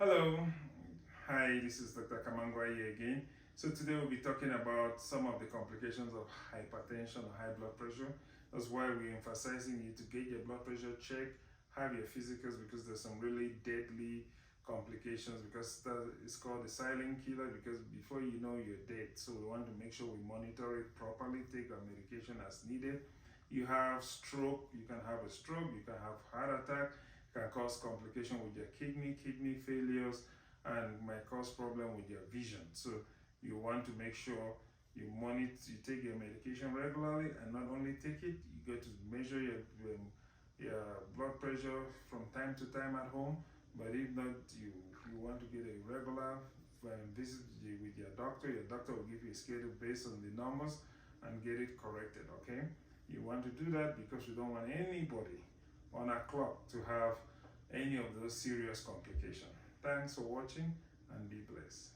Hello, hi, this is Dr. Kamangwaye again. So today we'll be talking about some of the complications of hypertension or high blood pressure. That's why we're emphasizing you to get your blood pressure checked, have your physicals, because there's some really deadly complications, because that is called the silent killer, because before you know you're dead. So we want to make sure we monitor it properly, take our medication as needed. You have stroke, you can have a stroke, you can have heart attack, can cause complication with your kidney failures, and might cause problem with your vision. So you want to make sure you monitor, you take your medication regularly, and not only take it, you get to measure your blood pressure from time to time at home. But if not, you want to get a regular visit with your doctor. Your doctor will give you a schedule based on the numbers and get it corrected. Okay, you want to do that because you don't want anybody on our clock to have any of those serious complications. Thanks for watching and be blessed.